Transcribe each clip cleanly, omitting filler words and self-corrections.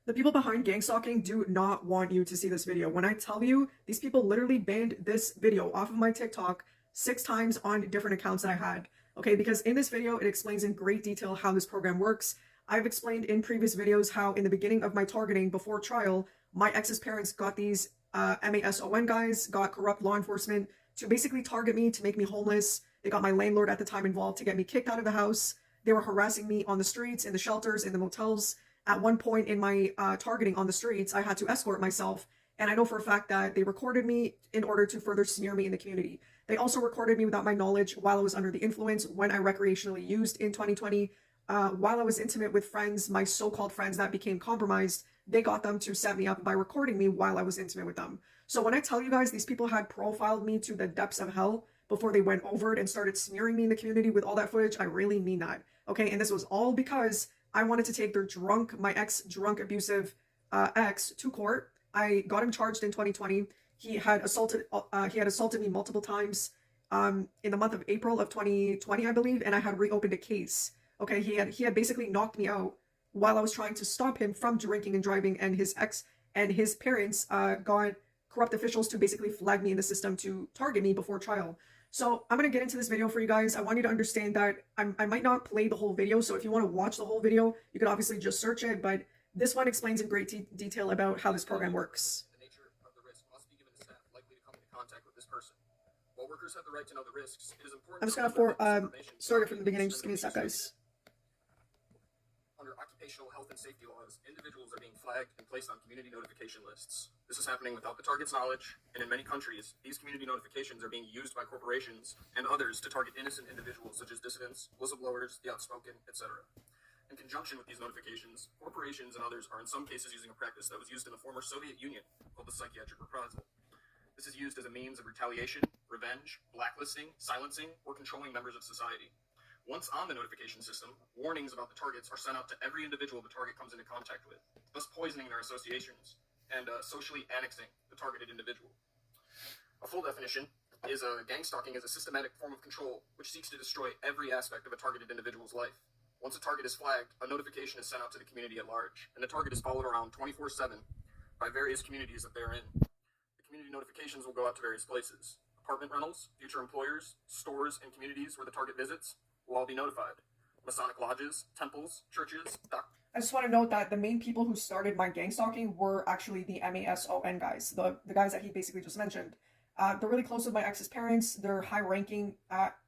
The people behind Gangstalking do not want you to see this video. When I tell you, these people literally banned this video off of my TikTok 6 times on different accounts that I had. Okay, because in this video, it explains in great detail how this program works. I've explained in previous videos how in the beginning of my targeting before trial, my ex's parents got these MASON guys, got corrupt law enforcement to basically target me, to make me homeless. They got my landlord at the time involved to get me kicked out of the house. They were harassing me on the streets, in the shelters, in the motels. At one point in my targeting on the streets, I had to escort myself, and I know for a fact that they recorded me in order to further smear me in the community. They also recorded me without my knowledge while I was under the influence when I recreationally used in 2020. While I was intimate with friends, my so-called friends that became compromised, they got them to set me up by recording me while I was intimate with them. So when I tell you guys these people had profiled me to the depths of hell before they went over it and started smearing me in the community with all that footage, I really mean that. Okay, and this was all because I wanted to take my ex-drunk abusive ex to court. I got him charged in 2020. He had assaulted me multiple times in the month of April of 2020, I believe, and I had reopened a case. Okay, he had basically knocked me out while I was trying to stop him from drinking and driving, and his ex and his parents got corrupt officials to basically flag me in the system to target me before trial. So I'm going to get into this video for you guys. I want you to understand that I might not play the whole video. So if you want to watch the whole video, you could obviously just search it. But this one explains in great detail about how this program works. The nature of the risk must be given to staff likely to come into contact with this person. While workers have the right to know the risks, it is important. I'm just going to start it from the beginning. Just give me a sec, guys. Under occupational health and safety laws, individuals are being flagged and placed on community notification lists. This is happening without the target's knowledge, and in many countries, these community notifications are being used by corporations and others to target innocent individuals such as dissidents, whistleblowers, the outspoken, etc. In conjunction with these notifications, corporations and others are in some cases using a practice that was used in the former Soviet Union called the psychiatric reprisal. This is used as a means of retaliation, revenge, blacklisting, silencing, or controlling members of society. Once on the notification system, warnings about the targets are sent out to every individual the target comes into contact with, thus poisoning their associations and socially annexing the targeted individual. A full definition is gangstalking is a systematic form of control which seeks to destroy every aspect of a targeted individual's life. Once a target is flagged, a notification is sent out to the community at large, and the target is followed around 24/7 by various communities that they're in. The community notifications will go out to various places: apartment rentals, future employers, stores, and communities where the target visits will all be notified. Masonic lodges, temples, churches, I just want to note that the main people who started my gang stalking were actually the MASON guys, the guys that he basically just mentioned. They're really close with my ex's parents. They're high-ranking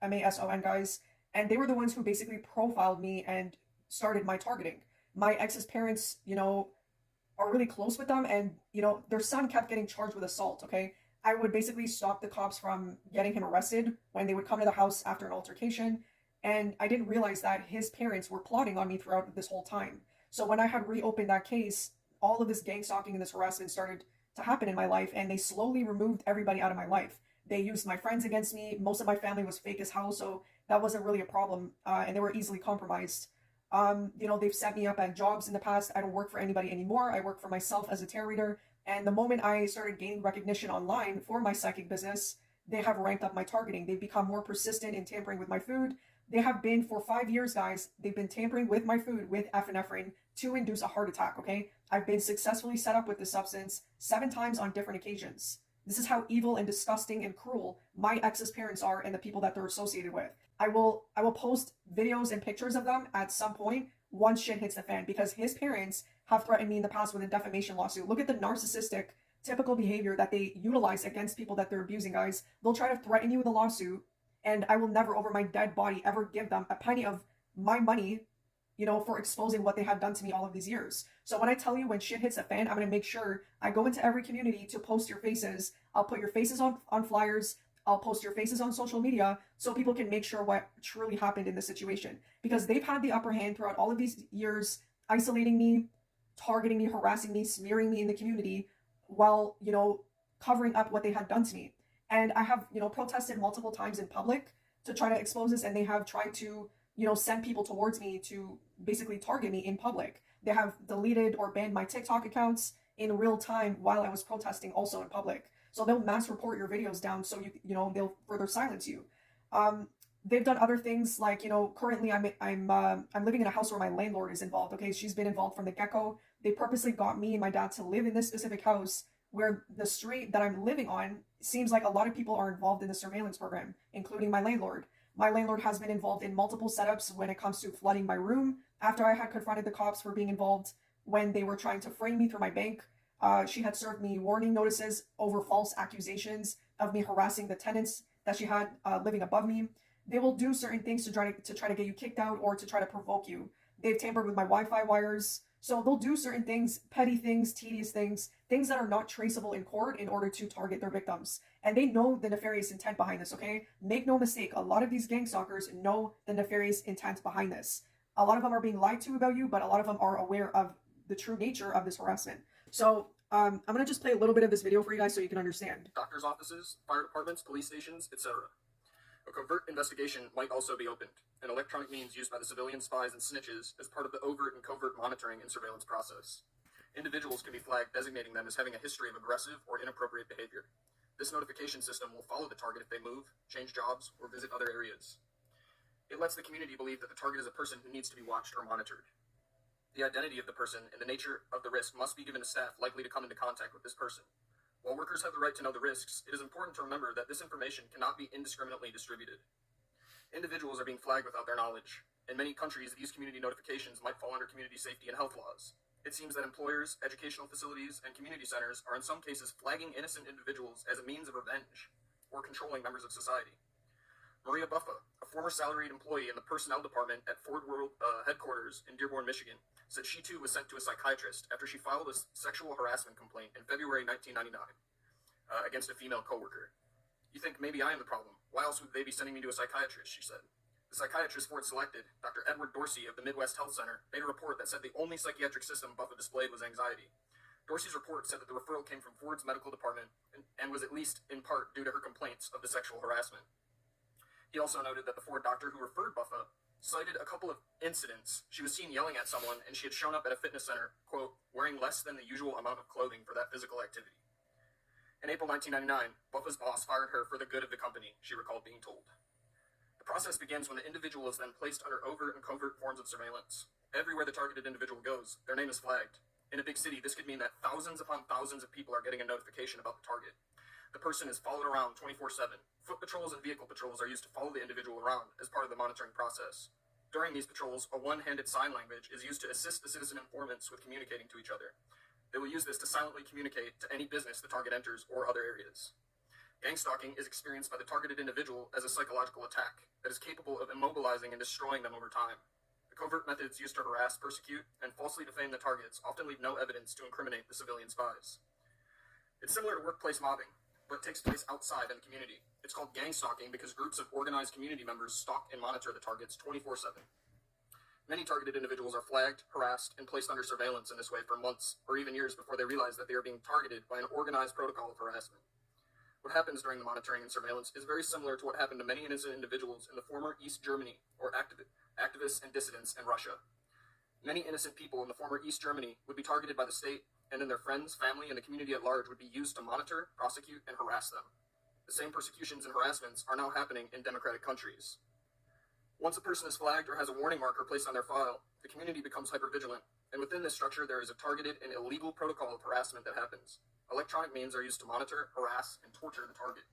MASON guys, and they were the ones who basically profiled me and started my targeting. My ex's parents, are really close with them, and, their son kept getting charged with assault, okay? I would basically stop the cops from getting him arrested when they would come to the house after an altercation. And I didn't realize that his parents were plotting on me throughout this whole time. So when I had reopened that case, all of this gang stalking and this harassment started to happen in my life, and they slowly removed everybody out of my life. They used my friends against me. Most of my family was fake as hell, so that wasn't really a problem, and they were easily compromised. They've set me up at jobs in the past. I don't work for anybody anymore. I work for myself as a tarot reader. And the moment I started gaining recognition online for my psychic business, they have ramped up my targeting. They've become more persistent in tampering with my food. They have been, for 5 years, guys, they've been tampering with my food with epinephrine to induce a heart attack, okay? I've been successfully set up with this substance 7 times on different occasions. This is how evil and disgusting and cruel my ex's parents are and the people that they're associated with. I will post videos and pictures of them at some point once shit hits the fan, because his parents have threatened me in the past with a defamation lawsuit. Look at the narcissistic, typical behavior that they utilize against people that they're abusing, guys. They'll try to threaten you with a lawsuit, and I will never, over my dead body, ever give them a penny of my money, for exposing what they have done to me all of these years. So when I tell you, when shit hits the fan, I'm going to make sure I go into every community to post your faces. I'll put your faces on flyers. I'll post your faces on social media so people can make sure what truly happened in the situation. Because they've had the upper hand throughout all of these years, isolating me, targeting me, harassing me, smearing me in the community, while, covering up what they had done to me. And I have, protested multiple times in public to try to expose this, and they have tried to, send people towards me to basically target me in public. They have deleted or banned my TikTok accounts in real time while I was protesting also in public. So they'll mass report your videos down, so they'll further silence you. They've done other things like, currently I'm living in a house where my landlord is involved. Okay, she's been involved from the get-go. They purposely got me and my dad to live in this specific house where the street that I'm living on seems like a lot of people are involved in the surveillance program, including my landlord. My landlord has been involved in multiple setups when it comes to flooding my room after I had confronted the cops for being involved when they were trying to frame me through my bank. She had served me warning notices over false accusations of me harassing the tenants that she had living above me. They will do certain things to try to get you kicked out or to try to provoke you. They've tampered with my Wi-Fi wires. So they'll do certain things, petty things, tedious things, things that are not traceable in court in order to target their victims. And they know the nefarious intent behind this, okay? Make no mistake, a lot of these gang stalkers know the nefarious intent behind this. A lot of them are being lied to about you, but a lot of them are aware of the true nature of this harassment. So I'm going to just play a little bit of this video for you guys so you can understand. Doctors' offices, fire departments, police stations, etc. A covert investigation might also be opened, an electronic means used by the civilian spies and snitches as part of the overt and covert monitoring and surveillance process. Individuals can be flagged designating them as having a history of aggressive or inappropriate behavior. This notification system will follow the target if they move, change jobs, or visit other areas. It lets the community believe that the target is a person who needs to be watched or monitored. The identity of the person and the nature of the risk must be given to staff likely to come into contact with this person. While workers have the right to know the risks, it is important to remember that this information cannot be indiscriminately distributed. Individuals are being flagged without their knowledge. In many countries, these community notifications might fall under community safety and health laws. It seems that employers, educational facilities, and community centers are in some cases flagging innocent individuals as a means of revenge or controlling members of society. Maria Buffa, a former salaried employee in the personnel department at Ford World headquarters in Dearborn, Michigan, said she too was sent to a psychiatrist after she filed a sexual harassment complaint in February 1999 against a female coworker. You think maybe I am the problem. Why else would they be sending me to a psychiatrist, she said. The psychiatrist Ford selected, Dr. Edward Dorsey of the Midwest Health Center, made a report that said the only psychiatric system Buffa displayed was anxiety. Dorsey's report said that the referral came from Ford's medical department and was at least in part due to her complaints of the sexual harassment. He also noted that the Ford doctor who referred Buffa cited a couple of incidents. She was seen yelling at someone, and she had shown up at a fitness center, quote, wearing less than the usual amount of clothing for that physical activity. In April 1999, Buffa's boss fired her for the good of the company, she recalled being told. The process begins when the individual is then placed under overt and covert forms of surveillance. Everywhere the targeted individual goes, their name is flagged. In a big city, this could mean that thousands upon thousands of people are getting a notification about the target. The person is followed around 24/7. Foot patrols and vehicle patrols are used to follow the individual around as part of the monitoring process. During these patrols, a one-handed sign language is used to assist the citizen informants with communicating to each other. They will use this to silently communicate to any business the target enters or other areas. Gangstalking is experienced by the targeted individual as a psychological attack that is capable of immobilizing and destroying them over time. The covert methods used to harass, persecute, and falsely defame the targets often leave no evidence to incriminate the civilian spies. It's similar to workplace mobbing, but takes place outside in the community. It's called gangstalking because groups of organized community members stalk and monitor the targets 24/7. Many targeted individuals are flagged, harassed, and placed under surveillance in this way for months or even years before they realize that they are being targeted by an organized protocol of harassment. What happens during the monitoring and surveillance is very similar to what happened to many innocent individuals in the former East Germany or activists and dissidents in Russia. Many innocent people in the former East Germany would be targeted by the state, and then their friends, family, and the community at large would be used to monitor, prosecute, and harass them. The same persecutions and harassments are now happening in democratic countries. Once a person is flagged or has a warning marker placed on their file, the community becomes hypervigilant, and within this structure there is a targeted and illegal protocol of harassment that happens. Electronic means are used to monitor, harass, and torture the target.